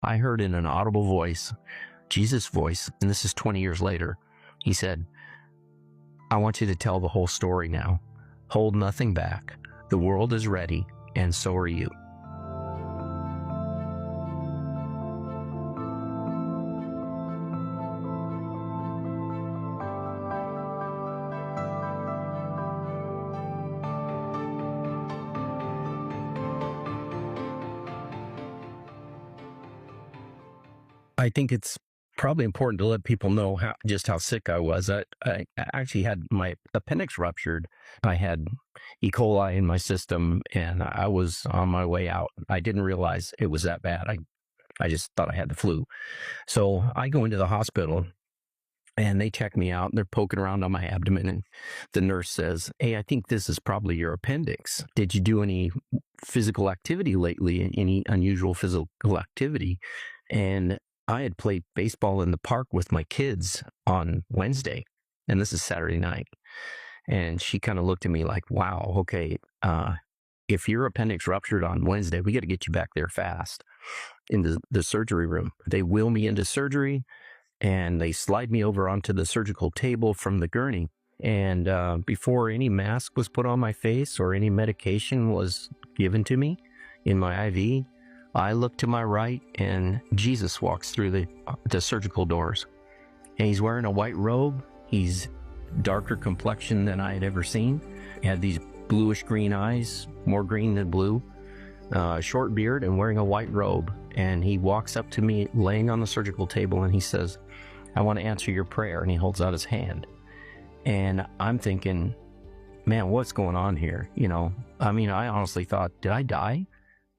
I heard in an audible voice, Jesus' voice, and this is 20 years later, he said, I want you to tell the whole story now. Hold nothing back. The world is ready, and so are you. I think it's probably important to let people know how sick I was. I actually had my appendix ruptured. I had E. coli in my system, and I was on my way out. I didn't realize it was that bad. I just thought I had the flu. So I go into the hospital, and they check me out. And they're poking around on my abdomen, and the nurse says, "Hey, I think this is probably your appendix. Did you do any physical activity lately? Any unusual physical activity?" And I had played baseball in the park with my kids on Wednesday, and this is Saturday night. And she kind of looked at me like, wow, okay, if your appendix ruptured on Wednesday, we got to get you back there fast into the surgery room. They wheel me into surgery, and they slide me over onto the surgical table from the gurney. And before any mask was put on my face or any medication was given to me in my IV, I look to my right, and Jesus walks through the surgical doors. And he's wearing a white robe. He's darker complexion than I had ever seen. He had these bluish green eyes, more green than blue, short beard, and wearing a white robe. And he walks up to me laying on the surgical table, and he says, I want to answer your prayer. And he holds out his hand. And I'm thinking, man, what's going on here? I mean, I honestly thought, did I die?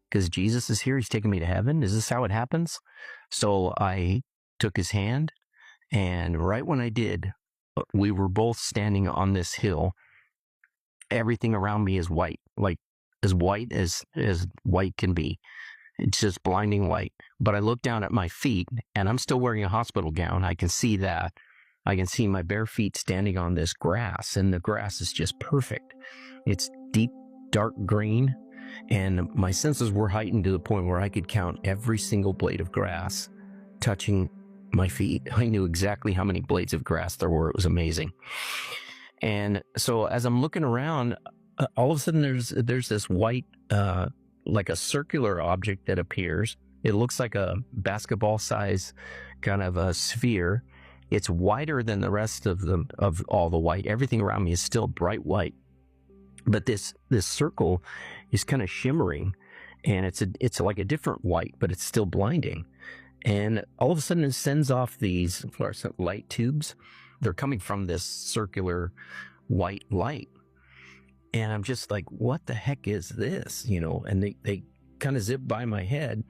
Because Jesus is here, he's taking me to heaven. Is this how it happens? So I took his hand, and right when I did, we were both standing on this hill. Everything around me is white, like as white as white can be. It's just blinding white. But I look down at my feet, and I'm still wearing a hospital gown. I can see that. I can see my bare feet standing on this grass, and the grass is just perfect. It's deep, dark green. And my senses were heightened to the point where I could count every single blade of grass touching my feet. I knew exactly how many blades of grass there were. It was amazing. And so as I'm looking around, all of a sudden there's this white, like a circular object that appears. It looks like a basketball size kind of a sphere. It's whiter than the rest of all the white. Everything around me is still bright white. But this circle is kind of shimmering, and it's like a different white, but it's still blinding. And all of a sudden it sends off these fluorescent light tubes. They're coming from this circular white light. And I'm just like, what the heck is this? And they kind of zip by my head.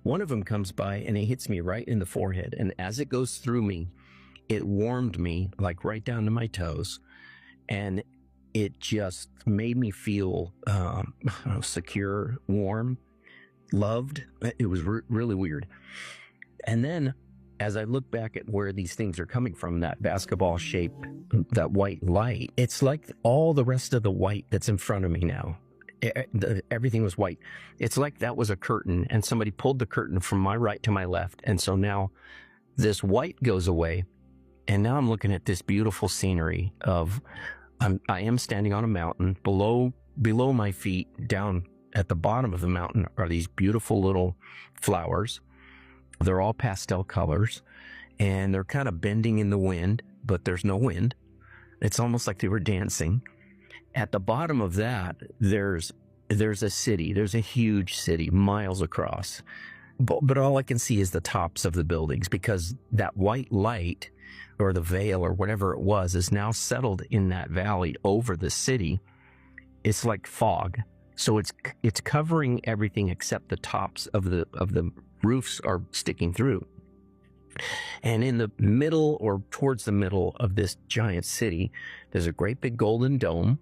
One of them comes by, and it hits me right in the forehead. And as it goes through me, it warmed me like right down to my toes. And it just made me feel secure, warm, loved. It was really weird. And then as I look back at where these things are coming from, that basketball shape, that white light, it's like all the rest of the white that's in front of me now. Everything was white. It's like that was a curtain, and somebody pulled the curtain from my right to my left. And so now this white goes away, and now I'm looking at this beautiful scenery of I am standing on a mountain. Below my feet, down at the bottom of the mountain, are these beautiful little flowers. They're all pastel colors, and they're kind of bending in the wind, but there's no wind. It's almost like they were dancing. At the bottom of that, there's a city. There's a huge city, miles across. But all I can see is the tops of the buildings, because that white light, or the veil, or whatever it was, is now settled in that valley over the city. It's like fog. So it's covering everything except the tops of the roofs are sticking through. And in the middle, or towards the middle of this giant city, there's a great big golden dome.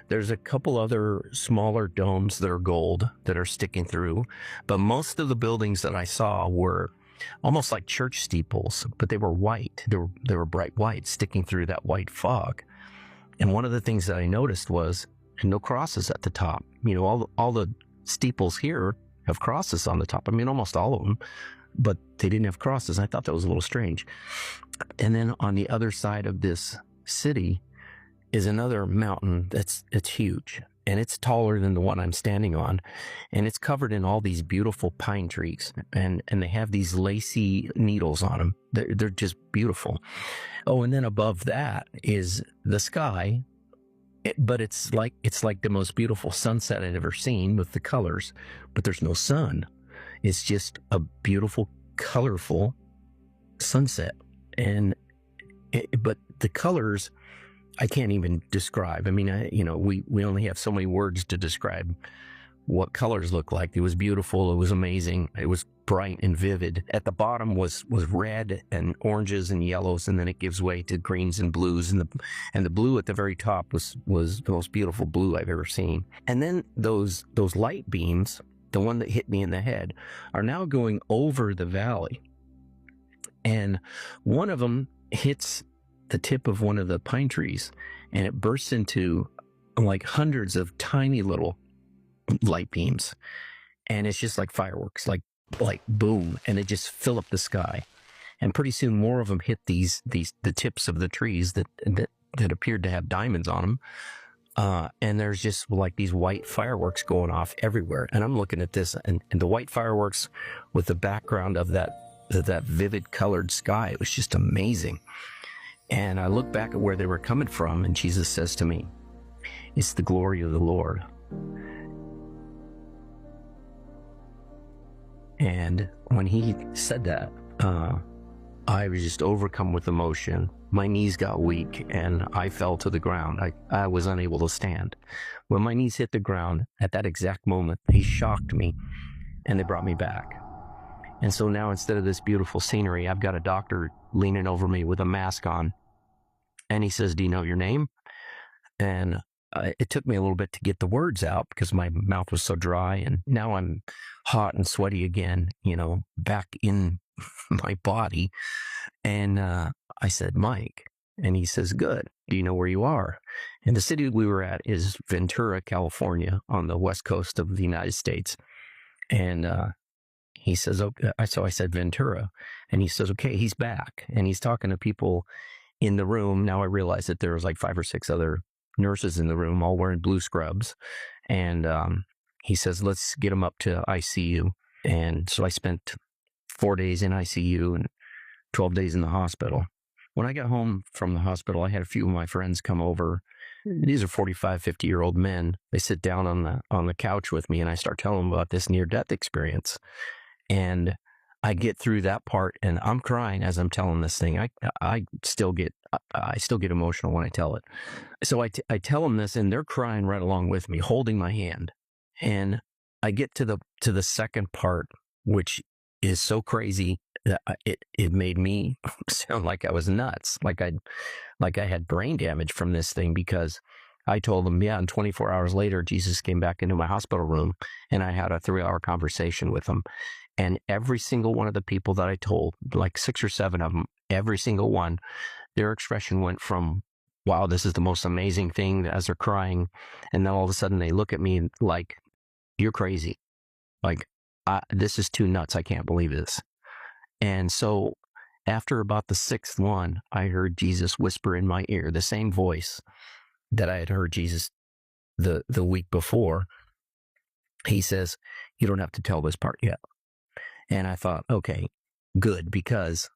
There's a couple other smaller domes that are gold that are sticking through. But most of the buildings that I saw were almost like church steeples, but they were white. They were bright white, sticking through that white fog. And one of the things that I noticed was no crosses at the top. All the steeples here have crosses on the top. I mean, almost all of them. but they didn't have crosses. I thought that was a little strange. And then on the other side of this city is another mountain that's huge, and it's taller than the one I'm standing on, and it's covered in all these beautiful pine trees, and they have these lacy needles on them. They're just beautiful. Oh, and then above that is the sky, but it's like the most beautiful sunset I've ever seen with the colors, but there's no sun. It's just a beautiful, colorful sunset, but the colors I can't even describe. I mean, we only have so many words to describe what colors look like. It was beautiful. It was amazing. It was bright and vivid. At the bottom was red and oranges and yellows, and then it gives way to greens and blues, and the blue at the very top was the most beautiful blue I've ever seen. And then those light beams, the one that hit me in the head, are now going over the valley, and one of them hits the tip of one of the pine trees, and it bursts into like hundreds of tiny little light beams, and it's just like fireworks, like boom, and they just fill up the sky. And pretty soon more of them hit the tips of the trees that appeared to have diamonds on them, and there's just like these white fireworks going off everywhere. And I'm looking at this, and the white fireworks with the background of that vivid colored sky, it was just amazing. And I look back at where they were coming from, and Jesus says to me, "It's the glory of the Lord." And when he said that, I was just overcome with emotion. My knees got weak, and I fell to the ground. I was unable to stand. When my knees hit the ground, at that exact moment, he shocked me, and they brought me back. And so now, instead of this beautiful scenery, I've got a doctor leaning over me with a mask on. And he says, "Do you know your name?" And it took me a little bit to get the words out because my mouth was so dry. And now I'm hot and sweaty again, back in my body. And I said, "Mike." And he says, "Good. Do you know where you are?" And the city we were at is Ventura, California, on the west coast of the United States. And he says, "Okay." So I said, "Ventura." And he says, "Okay." He's back, and he's talking to people in the room. Now I realize that there was like 5 or 6 other nurses in the room, all wearing blue scrubs. And he says, "Let's get them up to ICU." And so I spent 4 days in ICU and 12 days in the hospital. When I got home from the hospital, I had a few of my friends come over. These are 45, 50-year-old men. They sit down on the couch with me, and I start telling them about this near-death experience. And I get through that part, and I'm crying as I'm telling this thing. I still get emotional when I tell it. So I tell them this, and they're crying right along with me, holding my hand. And I get to the second part, which is so crazy that it made me sound like I was nuts, like I had brain damage from this thing, because I told them, yeah, and 24 hours later, Jesus came back into my hospital room, and I had a 3-hour conversation with him. And every single one of the people that I told, like 6 or 7 of them, every single one, their expression went from, "Wow, this is the most amazing thing," as they're crying. And then all of a sudden they look at me like, "You're crazy. Like, this is too nuts. I can't believe this." And so after about the 6th one, I heard Jesus whisper in my ear, the same voice that I had heard Jesus the week before. He says, "You don't have to tell this part yet." And I thought, okay, good, because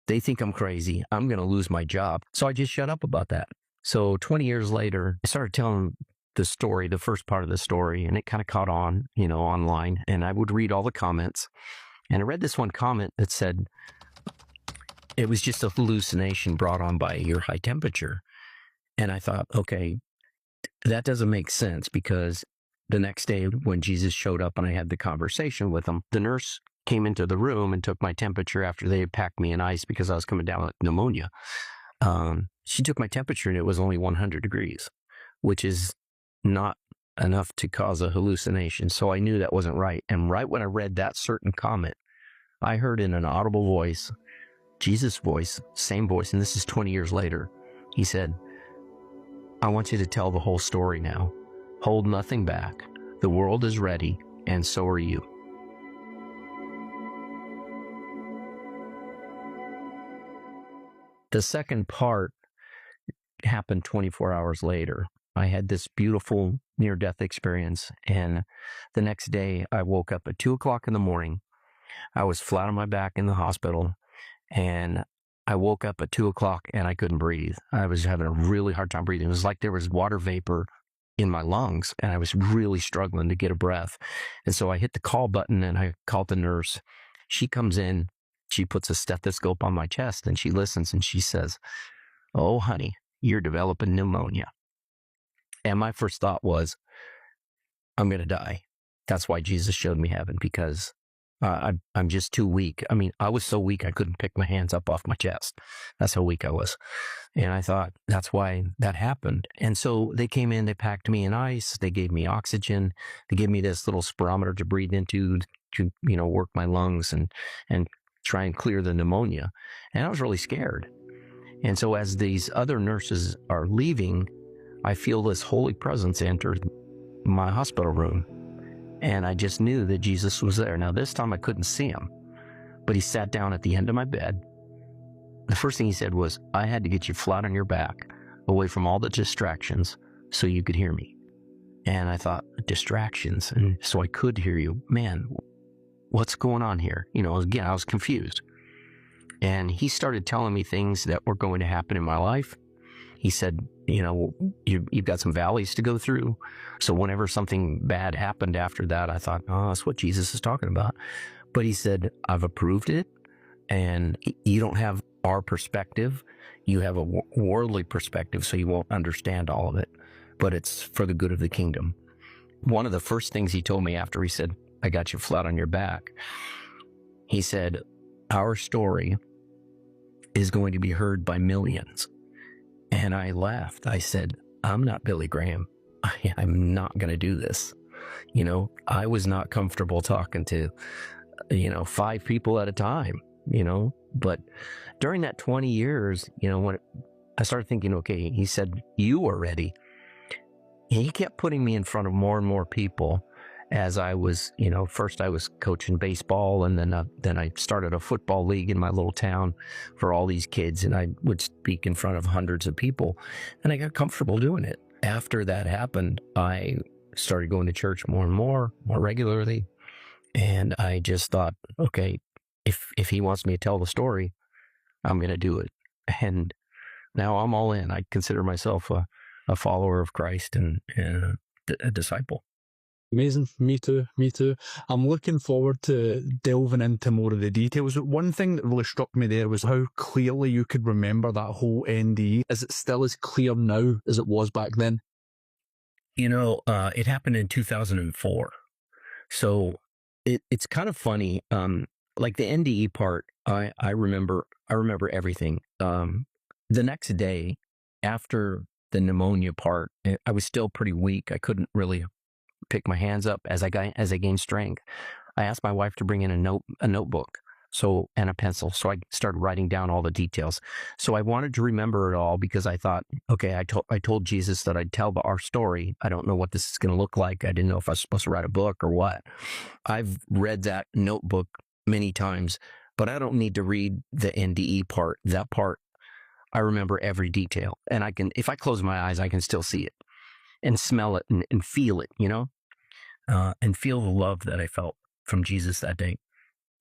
they think I'm crazy. I'm going to lose my job. So I just shut up about that. So 20 years later, I started telling the story, the first part of the story, and it kind of caught on, online. And I would read all the comments. And I read this one comment that said, it was just a hallucination brought on by your high temperature. And I thought, okay, that doesn't make sense, because the next day when Jesus showed up and I had the conversation with him, the nurse came into the room and took my temperature after they had packed me in ice because I was coming down with pneumonia. She took my temperature, and it was only 100 degrees, which is not enough to cause a hallucination. So I knew that wasn't right. And right when I read that certain comment, I heard in an audible voice, Jesus' voice, same voice, and this is 20 years later, he said, "I want you to tell the whole story now. Hold nothing back. The world is ready, and so are you." The second part happened 24 hours later. I had this beautiful near-death experience, and the next day I woke up at 2 o'clock in the morning. I was flat on my back in the hospital, and I woke up at 2 o'clock and I couldn't breathe. I was having a really hard time breathing. It was like there was water vapor in my lungs, and I was really struggling to get a breath. And so I hit the call button and I called the nurse. She comes in, she puts a stethoscope on my chest, and she listens, and she says, "Oh, honey, you're developing pneumonia." And my first thought was, I'm going to die. That's why Jesus showed me heaven, because I'm just too weak. I mean, I was so weak I couldn't pick my hands up off my chest. That's how weak I was. And I thought that's why that happened. And so they came in, they packed me in ice, they gave me oxygen, they gave me this little spirometer to breathe into to work my lungs and try and clear the pneumonia. And I was really scared. And so as these other nurses are leaving, I feel this holy presence enter my hospital room. And I just knew that Jesus was there. Now, this time I couldn't see him, but he sat down at the end of my bed. The first thing he said was, "I had to get you flat on your back, away from all the distractions, so you could hear me." And I thought, distractions? And so I could hear you. Man, what's going on here? Again, I was confused. And he started telling me things that were going to happen in my life. He said, you've got some valleys to go through. So whenever something bad happened after that, I thought, oh, that's what Jesus is talking about. But he said, I've approved it, and you don't have our perspective. You have a worldly perspective, so you won't understand all of it. But it's for the good of the kingdom. One of the first things he told me after he said, I got you flat on your back, he said, our story is going to be heard by millions. And I laughed. I said, I'm not Billy Graham. I'm not going to do this. I was not comfortable talking to, 5 people at a time, but during that 20 years, when I started thinking, okay, he said, you are ready. He kept putting me in front of more and more people as I was, first I was coaching baseball, and then I started a football league in my little town for all these kids, and I would speak in front of hundreds of people, and I got comfortable doing it. After that happened, I started going to church more and more regularly, and I just thought, okay, if he wants me to tell the story, I'm going to do it. And now I'm all in. I consider myself a follower of Christ and a disciple. Amazing. Me too. I'm looking forward to delving into more of the details. One thing that really struck me there was how clearly you could remember that whole NDE. Is it still as clear now as it was back then? It happened in 2004. So it's kind of funny. Like the NDE part, I remember everything. The next day after the pneumonia part, I was still pretty weak. I couldn't really pick my hands up. As I gained strength, I asked my wife to bring in a notebook and a pencil. So I started writing down all the details. So I wanted to remember it all, because I thought, okay, I told Jesus that I'd tell our story. I don't know what this is going to look like. I didn't know if I was supposed to write a book or what. I've read that notebook many times, but I don't need to read the NDE part. That part, I remember every detail, and if I close my eyes, I can still see it and smell it and feel it, and feel the love that I felt from Jesus that day.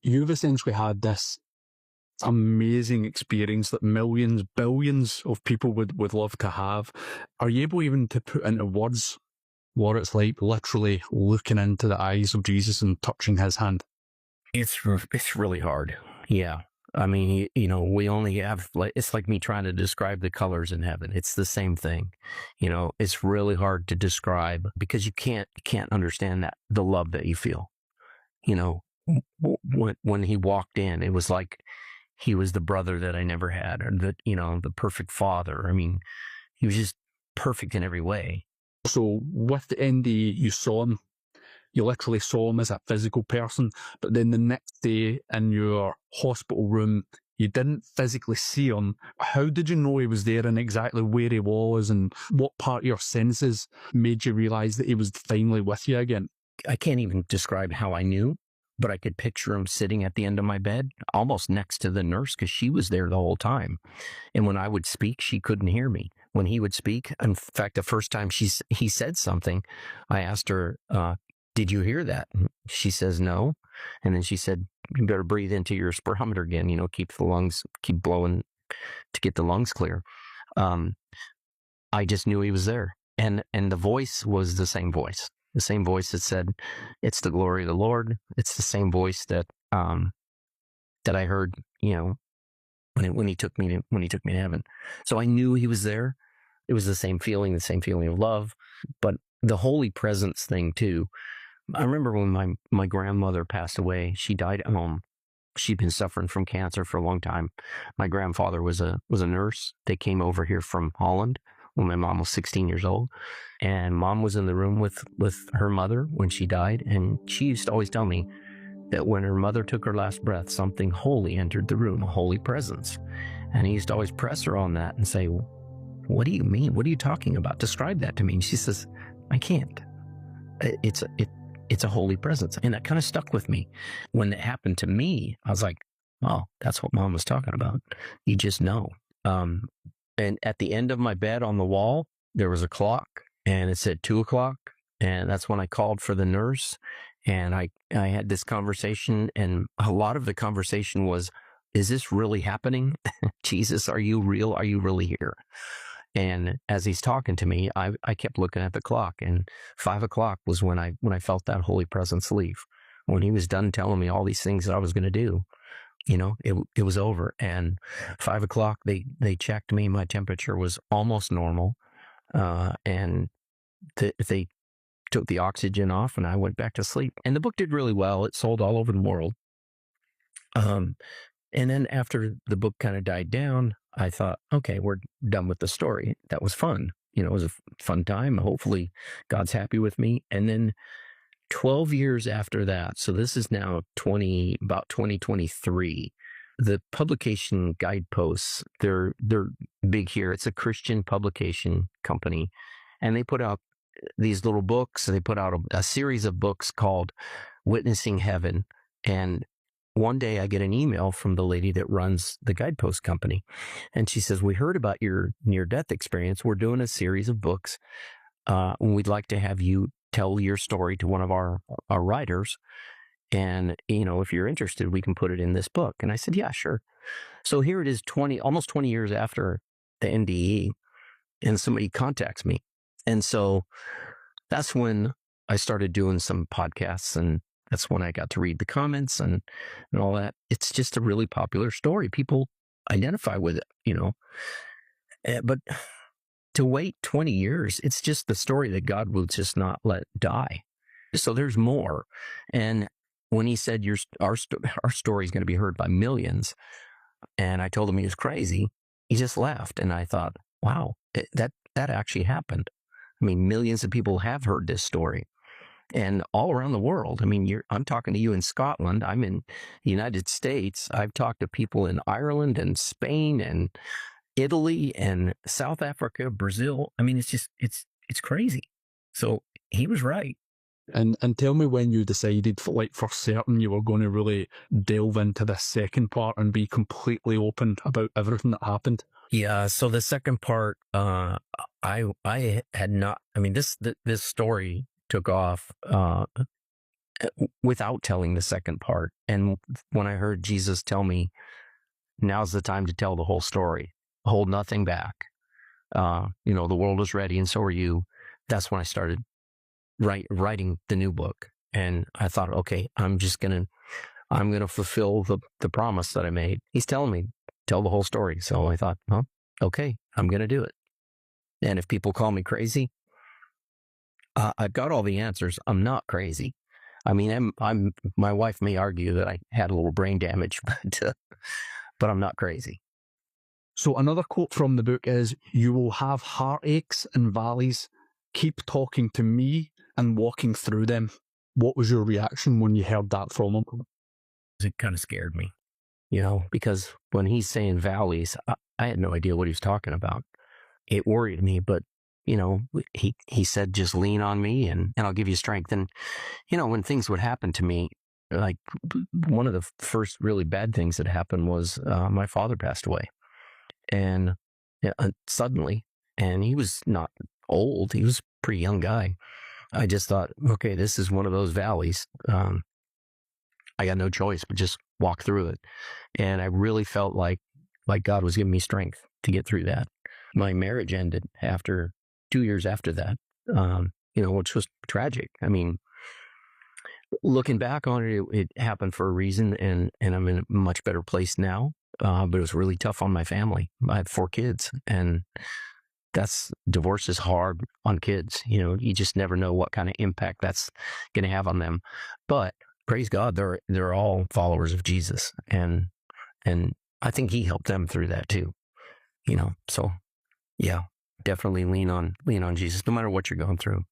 You've essentially had this amazing experience that millions, billions of people would love to have. Are you able even to put into words what it's like literally looking into the eyes of Jesus and touching his hand? It's really hard. Yeah. I mean, we only have, it's like me trying to describe the colors in heaven. It's the same thing. It's really hard to describe, because you can't understand the love that you feel. When he walked in, it was like he was the brother that I never had, or the perfect father. I mean, he was just perfect in every way. So with the NDE, you saw him. You literally saw him as a physical person, but then the next day in your hospital room, you didn't physically see him. How did you know he was there, and exactly where he was, and what part of your senses made you realize that he was finally with you again? I can't even describe how I knew, but I could picture him sitting at the end of my bed, almost next to the nurse, because she was there the whole time. And when I would speak, she couldn't hear me. When he would speak, in fact, the first time he said something, I asked her, did you hear that? She says, no. And then she said, you better breathe into your spirometer again, keep blowing to get the lungs clear. I just knew he was there. And the voice was the same voice that said, it's the glory of the Lord. It's the same voice that I heard, when he took me to heaven. So I knew he was there. It was the same feeling of love, but the holy presence thing too. I remember when my grandmother passed away. She died at home. She'd been suffering from cancer for a long time. My grandfather was a nurse. They came over here from Holland when my mom was 16 years old, and Mom was in the room with her mother when she died. And she used to always tell me that when her mother took her last breath, something holy entered the room, a holy presence. And he used to always press her on that and say, what do you mean? What are you talking about? Describe that to me. And she says, I can't. It's a holy presence. And that kind of stuck with me. When it happened to me, I was like, oh, that's what Mom was talking about. You just know. And at the end of my bed on the wall, there was a clock, and it said 2:00. And that's when I called for the nurse. And I had this conversation, and a lot of the conversation was, is this really happening? Jesus, are you real? Are you really here? And as he's talking to me, I kept looking at the clock, and 5:00 was when I felt that holy presence leave. When he was done telling me all these things that I was going to do, it was over. And 5:00, they checked me. My temperature was almost normal. And they took the oxygen off, and I went back to sleep. And the book did really well. It sold all over the world. And then after the book kind of died down, I thought, okay, we're done with the story. That was fun. It was a fun time. Hopefully God's happy with me. And then 12 years after that, so this is now about 2023, the publication Guideposts, they're big here. It's a Christian publication company, and they put out these little books. They put out a series of books called Witnessing Heaven. And one day I get an email from the lady that runs the Guidepost company. And she says, we heard about your near-death experience. We're doing a series of books. And we'd like to have you tell your story to one of our writers. And, if you're interested, we can put it in this book. And I said, yeah, sure. So here it is, almost 20 years after the NDE, and somebody contacts me. And so that's when I started doing some podcasts, and that's when I got to read the comments and all that. It's just a really popular story. People identify with it, but to wait 20 years, it's just the story that God will just not let die. So there's more. And when he said our story is going to be heard by millions, and I told him he was crazy, he just laughed. And I thought, wow, that actually happened. I mean, millions of people have heard this story, and all around the world. I mean, I'm talking to you in Scotland. I'm in the United States. I've talked to people in Ireland and Spain and Italy and South Africa, Brazil. I mean, it's crazy. So he was right. And tell me when you decided, for certain, you were going to really delve into this second part and be completely open about everything that happened. Yeah. So the second part, I had not. I mean, this story took off without telling the second part. And when I heard Jesus tell me, "Now's the time to tell the whole story. Hold nothing back. The world is ready, and so are you." That's when I started writing the new book. And I thought, okay, I'm gonna fulfill the promise that I made. He's telling me, tell the whole story. So I thought, okay, I'm gonna do it. And if people call me crazy, I've got all the answers. I'm not crazy. I mean, my wife may argue that I had a little brain damage, but I'm not crazy. So another quote from the book is, "You will have heartaches and valleys. Keep talking to me and walking through them." What was your reaction when you heard that from him? It kind of scared me, because when he's saying valleys, I had no idea what he was talking about. It worried me, but he said, just lean on me and I'll give you strength. And, when things would happen to me, like one of the first really bad things that happened was my father passed away, and suddenly, and he was not old; he was a pretty young guy. I just thought, okay, this is one of those valleys. I got no choice but just walk through it, and I really felt like God was giving me strength to get through that. My marriage ended after 2 years after that, which was tragic. I mean, looking back on it, it happened for a reason, and I'm in a much better place now. But it was really tough on my family. I have 4 kids, and divorce is hard on kids. You just never know what kind of impact that's going to have on them. But praise God, they're all followers of Jesus, and I think He helped them through that too. So yeah, definitely lean on Jesus, no matter what you're going through.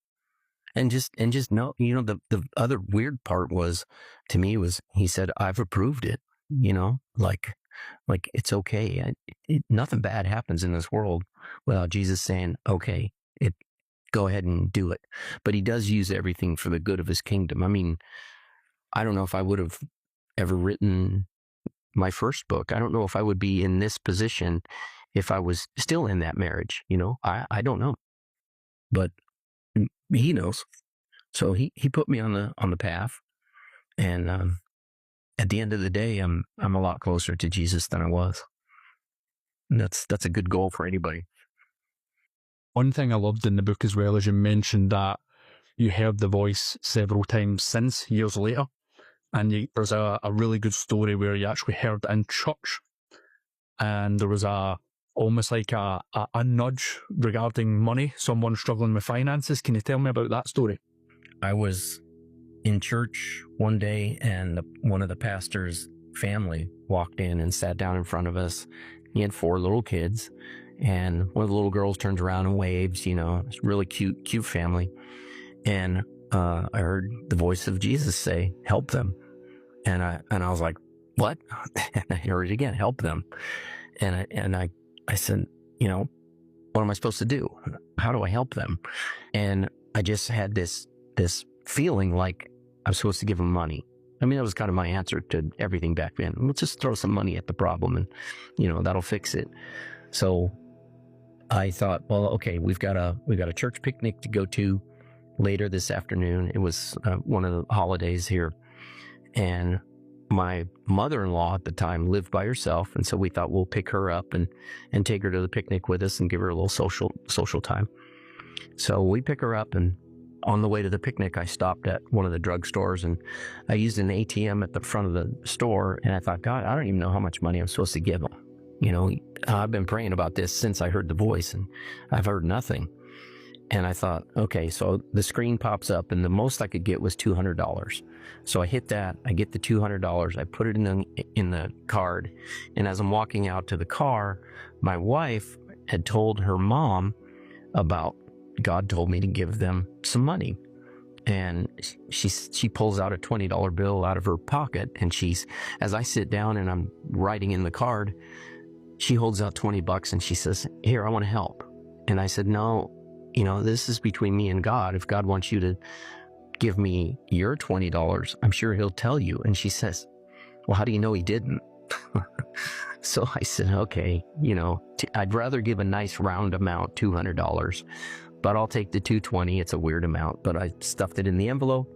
And just know, the other weird part was, to me, was He said, I've approved it, like it's okay. Nothing bad happens in this world without Jesus saying, okay, go ahead and do it. But He does use everything for the good of His kingdom. I mean, I don't know if I would have ever written my first book. I don't know if I would be in this position if I was still in that marriage. I don't know, but He knows. So he put me on the path, and at the end of the day, I'm a lot closer to Jesus than I was. And that's a good goal for anybody. One thing I loved in the book as well is you mentioned that you heard the voice several times since, years later, and there's a really good story where you actually heard it in church, and there was almost like a nudge regarding money, someone struggling with finances. Can you tell me about that story? I was in church one day, and one of the pastor's family walked in and sat down in front of us. He had 4 little kids, and one of the little girls turns around and waves. It's a really cute family. And I heard the voice of Jesus say, "Help them." And I was like, "What?" And I heard it again, "Help them." And I said, what am I supposed to do? How do I help them? And I just had this feeling like I'm supposed to give them money. I mean, that was kind of my answer to everything back then. Let's just throw some money at the problem, and that'll fix it. So I thought, well, okay, we've got a church picnic to go to later this afternoon. It was one of the holidays here, and my mother-in-law at the time lived by herself, and so we thought we'll pick her up and take her to the picnic with us and give her a little social time. So we pick her up, and on the way to the picnic, I stopped at one of the drugstores, and I used an ATM at the front of the store, and I thought, God, I don't even know how much money I'm supposed to give them. I've been praying about this since I heard the voice, and I've heard nothing. And I thought, okay, so the screen pops up, and the most I could get was $200. So I hit that. I get the $200. I put it in the card. And as I'm walking out to the car, my wife had told her mom about God told me to give them some money. And she pulls out a $20 bill out of her pocket, and as I sit down and I'm writing in the card, she holds out $20 and she says, "Here, I want to help." And I said, "No, this is between me and God. If God wants you to give me your $20, I'm sure He'll tell you." And she says, "Well, how do you know He didn't?" So I said, okay, I'd rather give a nice round amount, $200, but I'll take the $220. It's a weird amount, but I stuffed it in the envelope.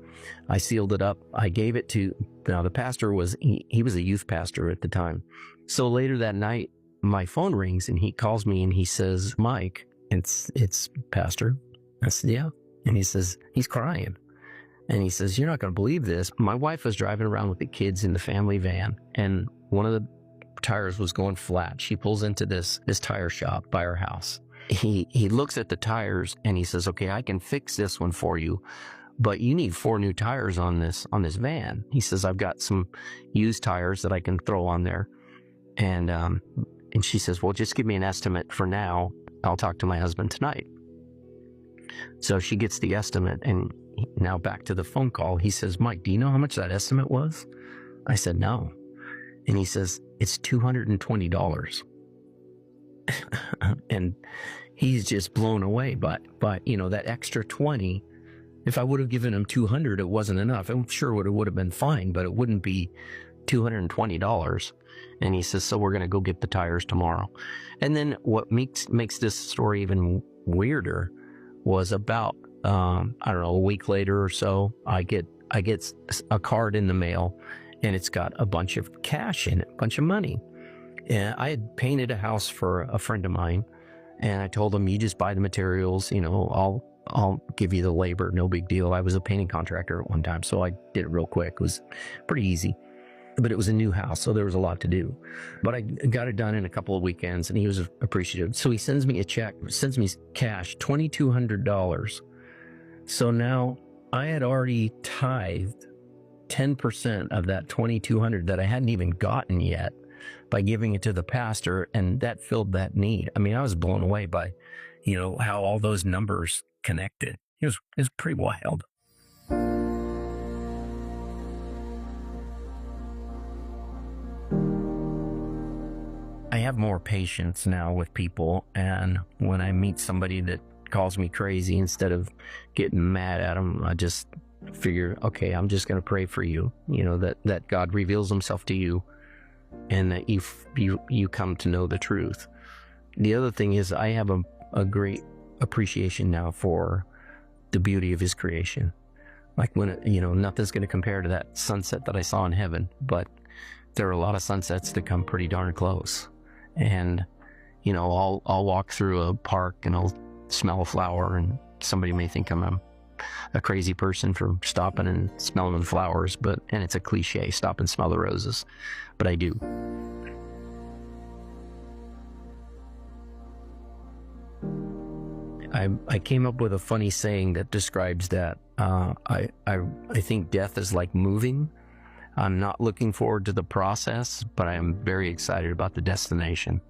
I sealed it up. I gave it to, now the pastor he was a youth pastor at the time. So later that night, my phone rings and he calls me and he says, "Mike, it's Pastor." I said, "Yeah." And he says, he's crying. And he says, "You're not going to believe this. My wife was driving around with the kids in the family van, and one of the tires was going flat. She pulls into this tire shop by our house. He looks at the tires and he says, "Okay, I can fix this one for you, but you need 4 new tires on this van." He says, "I've got some used tires that I can throw on there." And she says, "Well, just give me an estimate for now. I'll talk to my husband tonight." So she gets the estimate, and now back to the phone call. He says, "Mike, do you know how much that estimate was?" I said, "No." And he says, "It's $220. And he's just blown away. But that extra 20 If I would have given him $200, it wasn't enough. I'm sure it would have been fine, but it wouldn't be $220. And he says, so we're going to go get the tires tomorrow. And then what makes this story even weirder was about, I don't know, a week later or so, I get a card in the mail, and it's got a bunch of cash in it, a bunch of money. And I had painted a house for a friend of mine, and I told him, you just buy the materials, I'll give you the labor, no big deal. I was a painting contractor at one time, so I did it real quick. It was pretty easy. But it was a new house, so there was a lot to do. But I got it done in a couple of weekends, and he was appreciative. So he sends me a check, sends me cash, $2,200. So now I had already tithed 10% of that $2,200 that I hadn't even gotten yet by giving it to the pastor, and that filled that need. I mean, I was blown away by, how all those numbers connected. It was pretty wild. I have more patience now with people, and when I meet somebody that calls me crazy, instead of getting mad at them, I just figure, okay, I'm just going to pray for you, that God reveals himself to you, and that you come to know the truth. The other thing is, I have a great appreciation now for the beauty of his creation. Like when, nothing's going to compare to that sunset that I saw in heaven, but there are a lot of sunsets that come pretty darn close. And, I'll walk through a park and I'll smell a flower, and somebody may think I'm a crazy person for stopping and smelling the flowers, and it's a cliche, stop and smell the roses, but I do. I came up with a funny saying that describes that. I think death is like moving. I'm not looking forward to the process, but I am very excited about the destination.